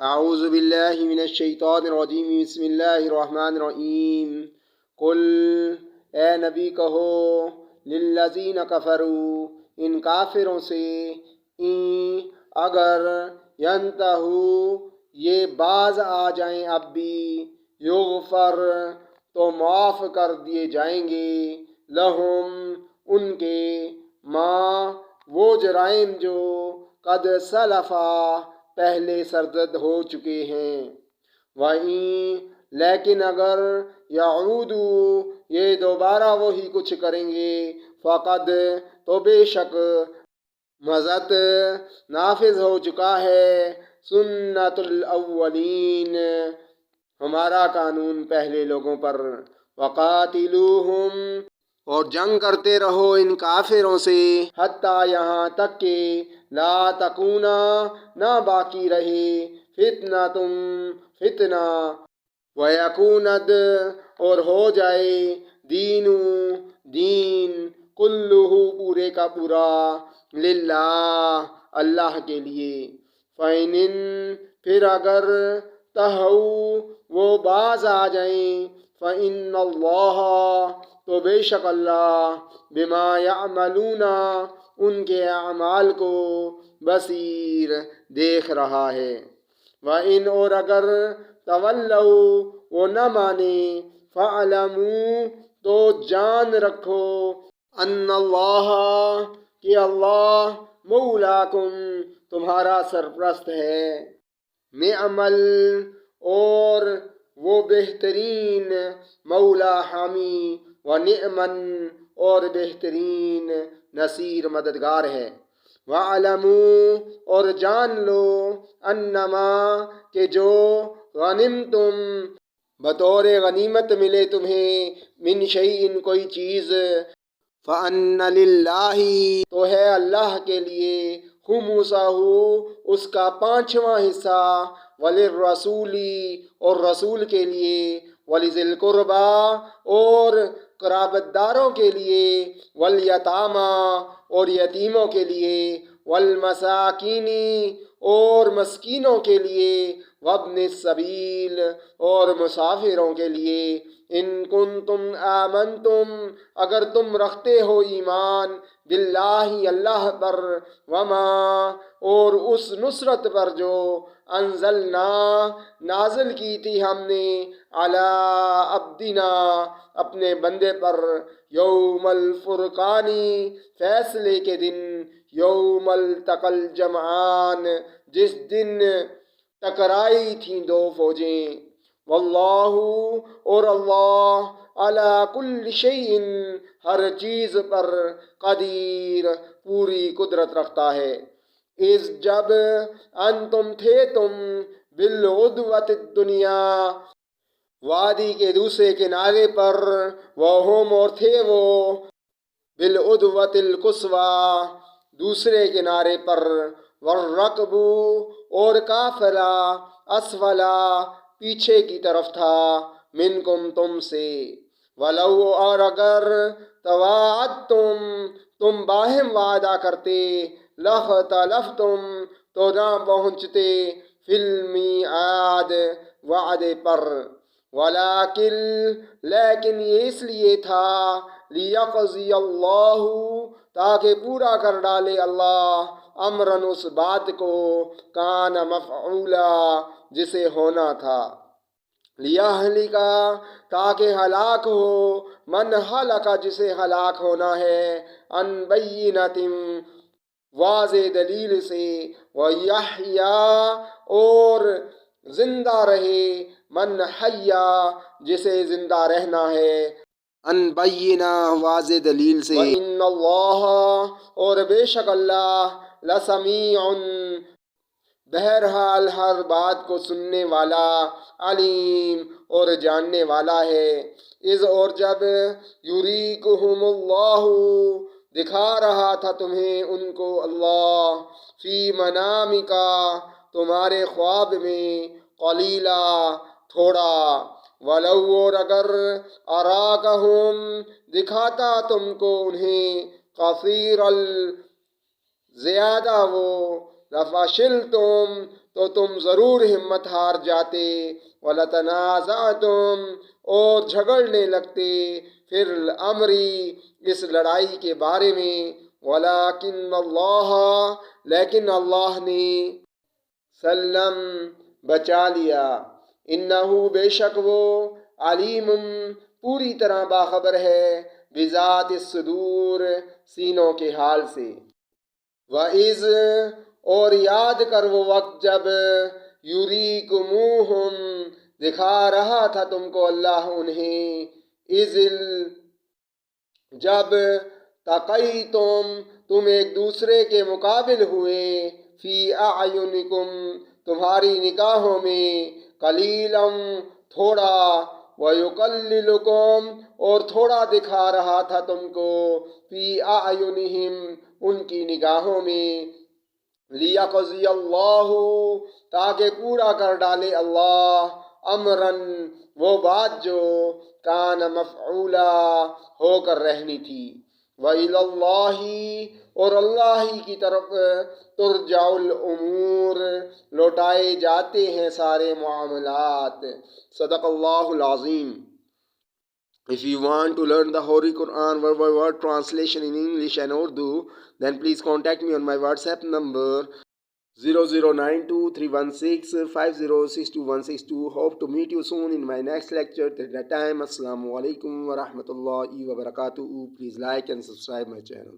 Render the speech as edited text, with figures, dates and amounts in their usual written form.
اعوذ باللہ من الشیطان الرجیم بسم اللہ الرحمن الرحیم قل اے نبی کہو للذین کفروا ان کافروں سے ان اگر ینتہو یہ باز آ جائیں اب بھی یغفر تو معاف کر دیے جائیں گے لہم ان کے ما وہ جرائم جو قد سلفا پہلے سرزد ہو چکے ہیں وہیں لیکن اگر یعودو یہ دوبارہ وہی کچھ کریں گے فقد تو بے شک مضت نافذ ہو چکا ہے سنت الاولین ہمارا قانون پہلے لوگوں پر وقاتلوہم اور جنگ کرتے رہو ان کافروں سے حتیٰ یہاں تک کہ لا تکونا نہ باقی رہے فتنہ ویکوند اور ہو جائے دین کلہ پورے کا پورا للہ اللہ کے لیے فَإِنْ پھر اگر تہو وہ باز آ جائیں فَإِنَّ اللَّهَ تو بے شک اللہ بما یعملون ان کے اعمال کو بصیر دیکھ رہا ہے وَإِنْ اور اگر تولوا وہ نہ مانے فَاعْلَمُوا تو جان رکھو ان اللہ کہ اللہ مولاکم تمہارا سرپرست ہے نعم اور وہ بہترین مولا حامی و نعمن اور بہترین نصیر مددگار ہے وَاعْلَمُوا اور جان لو انما کہ جو غنمتم بطور غنیمت ملے تمہیں من شیء کوئی چیز فَأَنَّ لِلَّهِ تو ہے اللہ کے لیے خمسہ اس کا 5واں حصہ وَلِلرَّسُولِ اور رسول کے لیے وَلِذِي الْقُرْبَى اور قرابت داروں کے لیے وَالْيَتَامَى اور یتیموں کے لیے وَالْمَسَاكِينِ اور مسکینوں کے لیے وَابْنِ السَّبِيلِ اور مسافروں کے لیے ان کنتم آمنتم اگر تم رکھتے ہو ایمان باللہ اللہ پر وما اور اس نصرت پر جو انزلنا نازل کی تھی ہم نے علی عبدنا اپنے بندے پر یوم الفرقانی فیصلے کے دن یوم التقى الجمعان جس دن ٹکرائی تھیں دو فوجیں واللہ اور اللہ علی کل شیء ہر چیز پر قدیر پوری قدرت رکھتا ہے اس جب انتم تھے تم بالعدوۃ الدنیا وادی کے دوسرے کنارے پر وہم اور تھے وہ بالعدوۃ القصویٰ دوسرے کنارے پر والرکب اور قافلہ اسفلا پیچھے کی طرف تھا منکم تم سے ولو اور اگر تواعدتم تم باہم وعدہ کرتے لاختلفتم تو نہ پہنچتے فی المیعاد وعدے پر ولیکن لیکن یہ اس لیے تھا لیقضی اللہ تاکہ پورا کر ڈالے اللہ امراً اس بات کو کان مفعولا جسے ہونا تھا لیہلک تاکہ ہلاک ہو من ہلک جسے ہلاک ہونا ہے ان بینۃ واضح دلیل سے ویحییٰ اور زندہ رہے من حیا جسے زندہ رہنا ہے ان بینہ واضح دلیل سے وَإِنَّ اللَّهَ اور بے شک اللہ لسمیع بہرحال ہر بات کو سننے والا علیم اور جاننے والا ہے اذ اور جب یریکہم اللہ دکھا رہا تھا تمہیں ان کو اللہ فی منامک تمہارے خواب میں قلیلا تھوڑا ولو اور اگر اراکہم دکھاتا تم کو انہیں کثیر زیادہ وہ لفشلتم تو تم ضرور ہمت ہار جاتے، وَلَتَنَازَعْتُمْ اور جھگڑنے لگتے، پھر الامری اس لڑائی کے بارے میں، وَلَٰكِنَّ اللَّهَ لیکن اللہ نے سلم بچا لیا، انہو بے شک وہ علیم پوری طرح باخبر ہے، بذات الصدور سینوں کے حال سے۔ وَإِذْ اور یاد کر وہ وقت جب یُریکُمُوہُم دکھا رہا تھا تم کو اللہ انہیں، جب تم ایک دوسرے کے مقابل ہوئے، فی اعینکم تمہاری نگاہوں میں، قلیلا تھوڑا، وَیُقَلِّلُکُم اور تھوڑا دکھا رہا تھا تم کو، فی اعینہم ان کی نگاہوں میں، لیقضی اللہ تاکہ پورا کر ڈالے اللہ، امراً وہ بات جو کان مفعولا ہو کر رہنی تھی، وَإِلَى اللَّهِ اور اللہ ہی کی طرف ترجع الامور لوٹائے جاتے ہیں سارے معاملات۔ صدق اللہ العظیم۔ If you want to learn the Holy Quran word by word translation in English and Urdu, then please contact me on my WhatsApp number 00923165062162. Hope to meet you soon in my next lecture. Till that time, Assalamu alaikum wa rahmatullahi wa barakatuh. Please like and subscribe my channel.